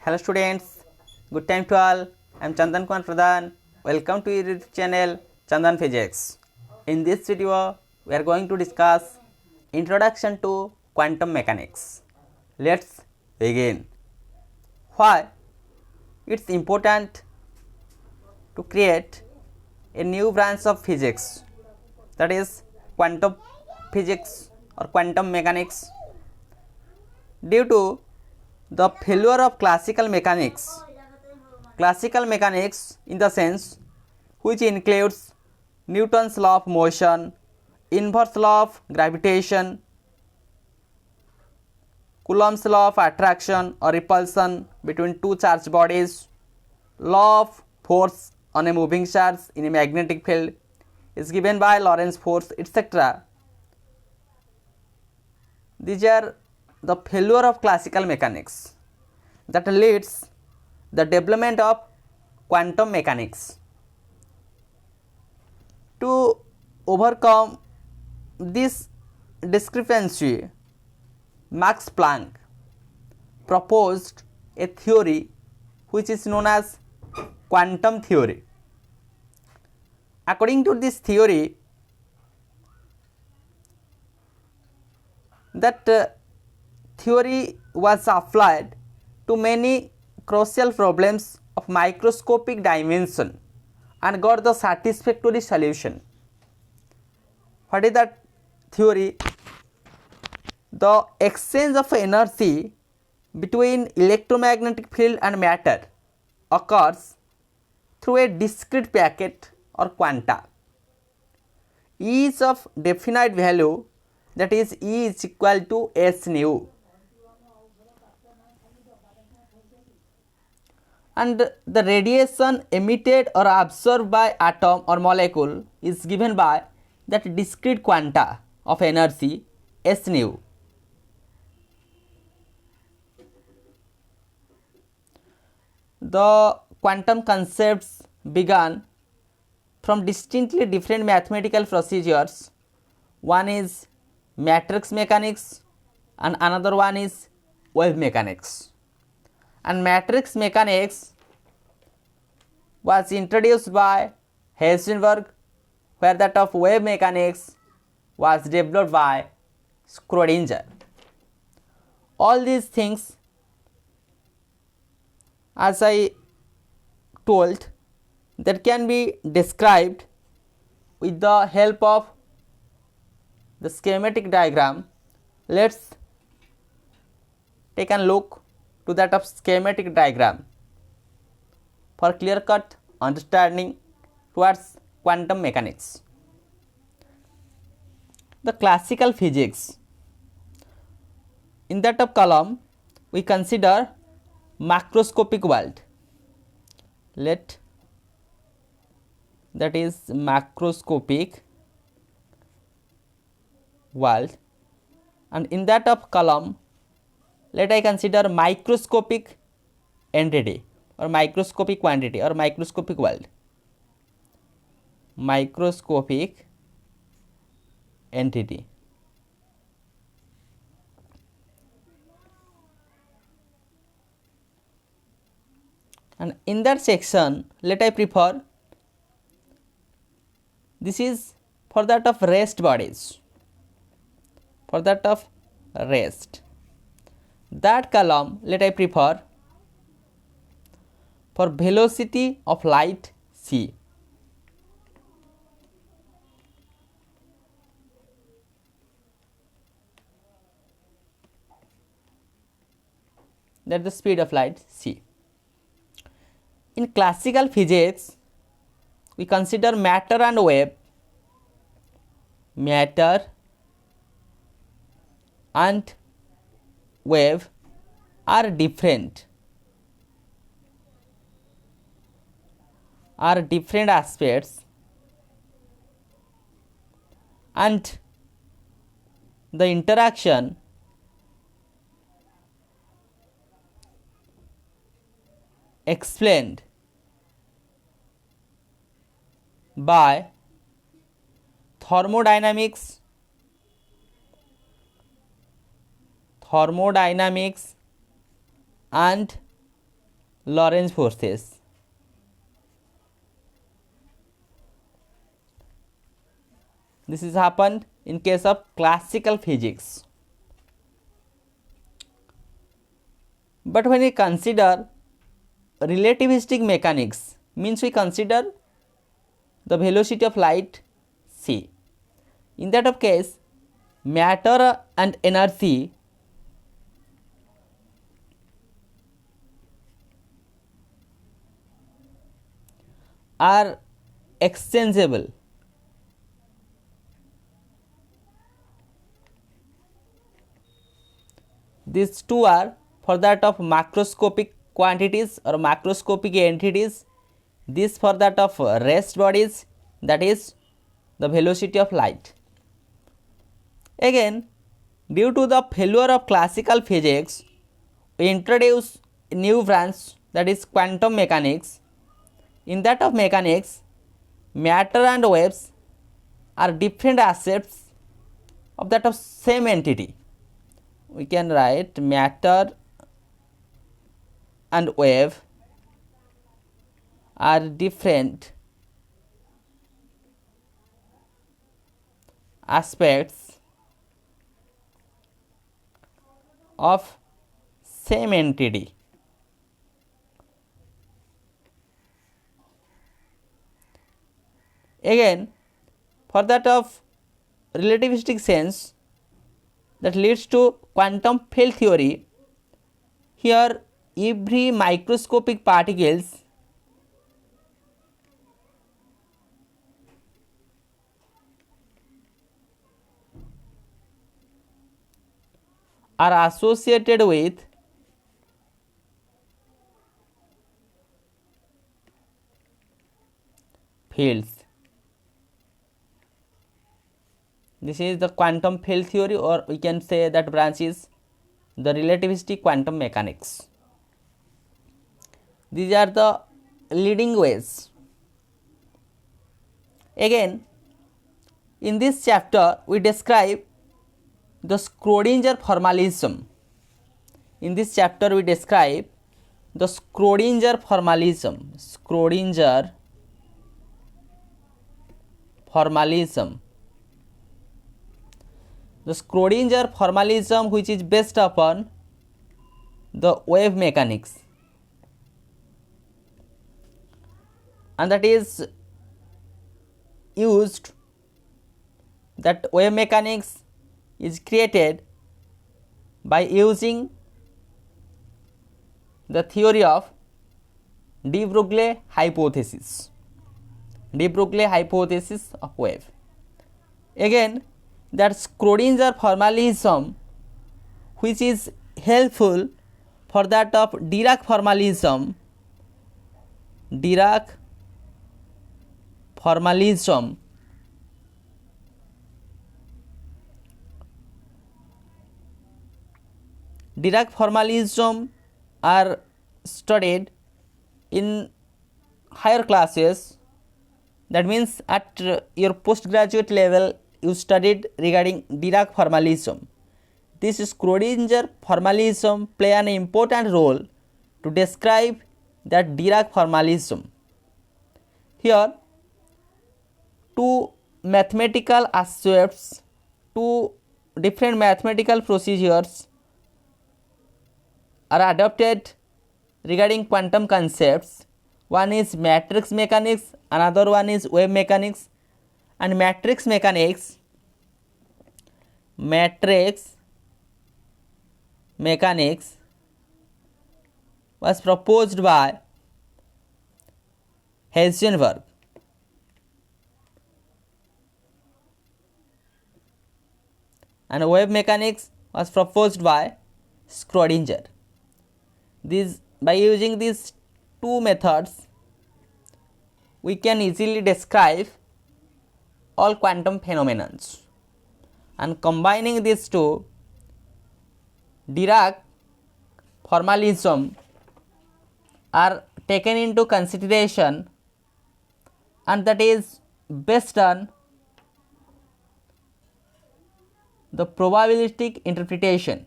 Hello students, good time to all. I am Chandan Kumar Pradhan. Welcome to your YouTube channel Chandan Physics. In this video, we are going to discuss Introduction to Quantum Mechanics. Let's begin. Why it's important to create a new branch of physics, that is quantum physics or quantum mechanics, due to the failure of classical mechanics in the sense which includes Newton's law of motion, inverse law of gravitation, Coulomb's law of attraction or repulsion between two charged bodies, law of force on a moving charge in a magnetic field is given by Lorentz force, etc. These are the failure of classical mechanics that leads the development of quantum mechanics. To overcome this discrepancy, Max Planck proposed a theory which is known as quantum theory. According to this theory, that theory was applied to many crucial problems of microscopic dimension and got the satisfactory solution. What is that theory? The exchange of energy between electromagnetic field and matter occurs through a discrete packet or quanta. E is of definite value, that is E is equal to s nu, and the radiation emitted or absorbed by atom or molecule is given by that discrete quanta of energy s nu. The quantum concepts began from distinctly different mathematical procedures. One is matrix mechanics and another one is wave mechanics. And matrix mechanics was introduced by Heisenberg, where that of wave mechanics was developed by Schrödinger. All these things, as I told, that can be described with the help of the schematic diagram. Let's take a look to that of schematic diagram for clear cut understanding towards quantum mechanics. The classical physics, in that of column we consider macroscopic world. Let that is macroscopic world, and in that of column let I consider microscopic entity or microscopic quantity or microscopic world. Microscopic entity. And in that section let I prefer, this is for that of rest bodies, for that of rest. That column let I prefer for velocity of light c. That is the speed of light c. In classical physics, we consider matter and wave. Matter and wave are different aspects, and the interaction explained by thermodynamics and Lorentz forces. This is happened in case of classical physics. But when we consider relativistic mechanics, means we consider the velocity of light c. In that of case, matter and energy are exchangeable. These two are for that of macroscopic quantities or macroscopic entities, this for that of rest bodies, that is the velocity of light. Again, due to the failure of classical physics, we introduce a new branch, that is quantum mechanics. In that of mechanics, matter and waves are different aspects of that of same entity. We can write matter and wave are different aspects of same entity. Again, for that of relativistic sense that leads to quantum field theory, here every microscopic particles are associated with fields. This is the quantum field theory, or we can say that branch is the relativistic quantum mechanics. These are the leading ways. Again, in this chapter we describe the Schrödinger formalism. In this chapter we describe the Schrödinger formalism. Schrödinger formalism. The Schrödinger formalism, which is based upon the wave mechanics, and that is used, that wave mechanics is created by using the theory of de Broglie hypothesis. De Broglie hypothesis of wave. Again, that Schrödinger formalism, which is helpful for that of Dirac formalism. Dirac formalism Dirac formalism are studied in higher classes. That means at your postgraduate level you studied regarding Dirac formalism. This Schrödinger formalism play an important role to describe that Dirac formalism. Here two mathematical aspects, two different mathematical procedures are adopted regarding quantum concepts. One is matrix mechanics, another one is wave mechanics. And matrix mechanics was proposed by Heisenberg. And wave mechanics was proposed by Schrödinger. By using these two methods, we can easily describe all quantum phenomena. And combining these two, Dirac formalism are taken into consideration, and that is based on the probabilistic interpretation.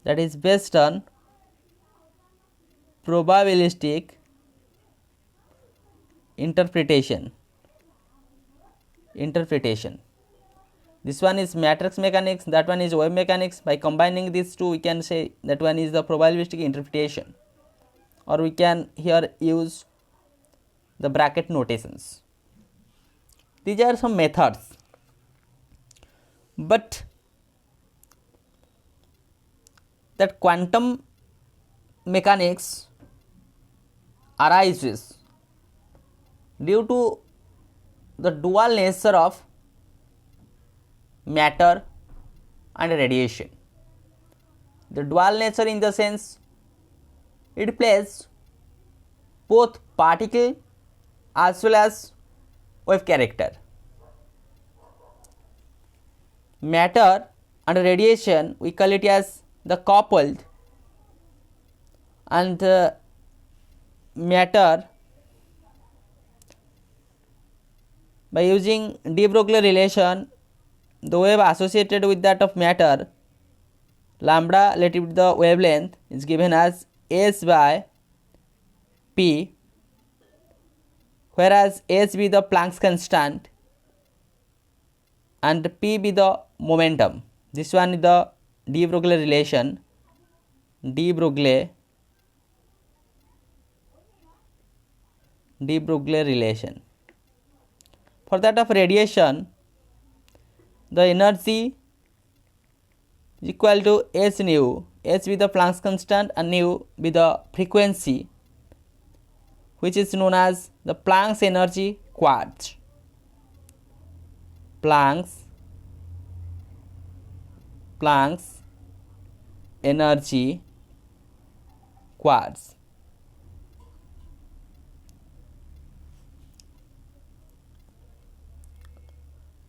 that is based on probabilistic interpretation. This one is matrix mechanics, that one is wave mechanics. By combining these two, we can say that one is the probabilistic interpretation, or we can here use the bracket notations. These are some methods, but that quantum mechanics arises due to the dual nature of matter and radiation. The dual nature in the sense it plays both particle as well as wave character. Matter and radiation, we call it as the coupled, and matter, by using de Broglie relation, the wave associated with that of matter, lambda relative to the wavelength, is given as s by p, whereas s be the Planck's constant and p be the momentum. This one is the de Broglie relation, de Broglie relation. For that of radiation, the energy is equal to h nu, h be the Planck's constant and nu be the frequency, which is known as the Planck's energy quartz. Planck's energy quartz.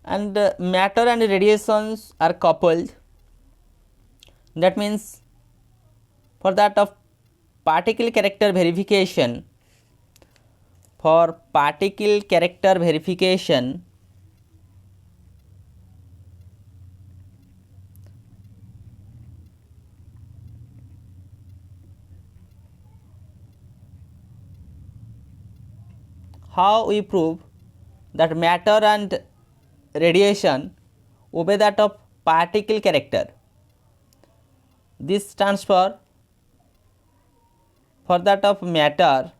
And matter and radiations are coupled. That means for that of particle character verification, how we prove that matter and radiation obey that of particle character. This stands for that of matter,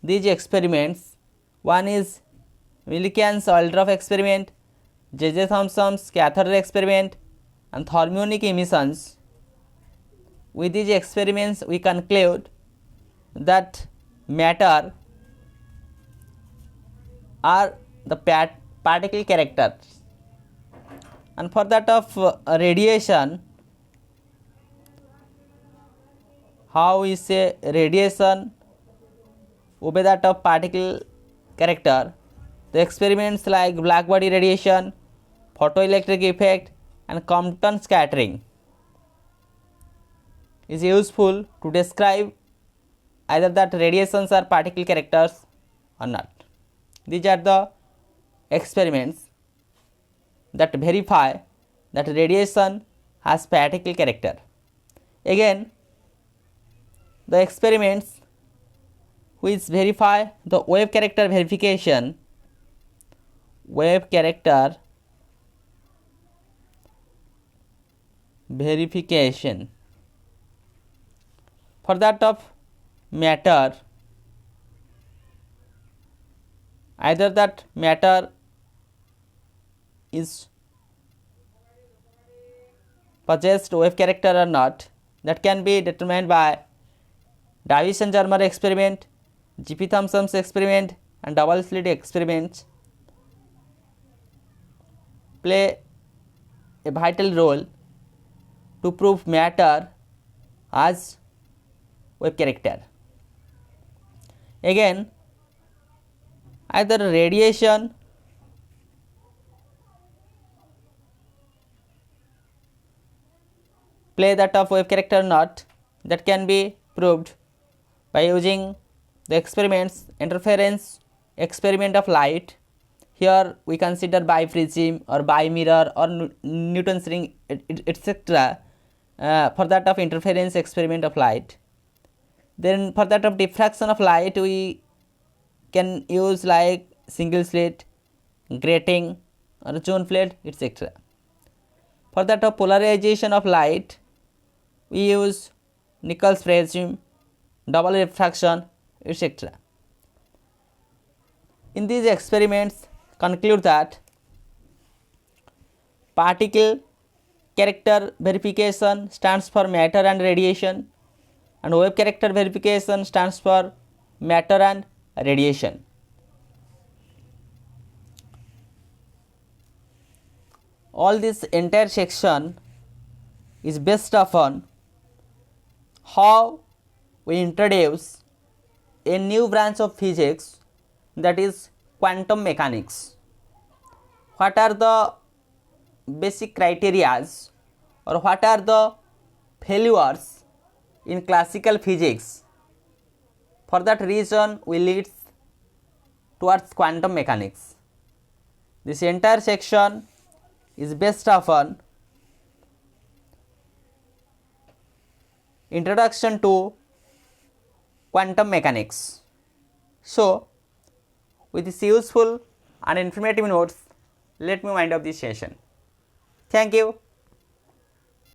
these experiments, one is Millikan's Waldorf experiment, J.J. Thomson's cathode experiment, and thermionic emissions. With these experiments, we conclude that matter are the particle characters, and for that of radiation, how we say radiation obey that of particle character. The experiments like blackbody radiation, photoelectric effect, and Compton scattering is useful to describe either that radiations are particle characters or not. These are the experiments that verify that radiation has particle character. Again, the experiments which verify the wave character verification, for that of matter, either that matter is possessed wave character or not, that can be determined by Davis and Germer experiment, G.P. Thompson's experiment, and double slit experiments play a vital role to prove matter as wave character. Again, either radiation play that of wave character or not, that can be proved by using the experiments interference experiment of light. Here we consider biprism or bimirror or Newton's ring, etc. for that of interference experiment of light. Then for that of diffraction of light we can use like single slit, grating or zone plate, etc. For that of polarization of light we use Nichols prism, double refraction, etc. In these experiments conclude that particle character verification stands for matter and radiation, and wave character verification stands for matter and radiation. All this entire section is based upon how we introduce a new branch of physics, that is quantum mechanics. What are the basic criteria or what are the failures in classical physics? For that reason we lead towards quantum mechanics. This entire section is based upon introduction to quantum mechanics. So with this useful and informative notes, let me wind up this session. Thank you.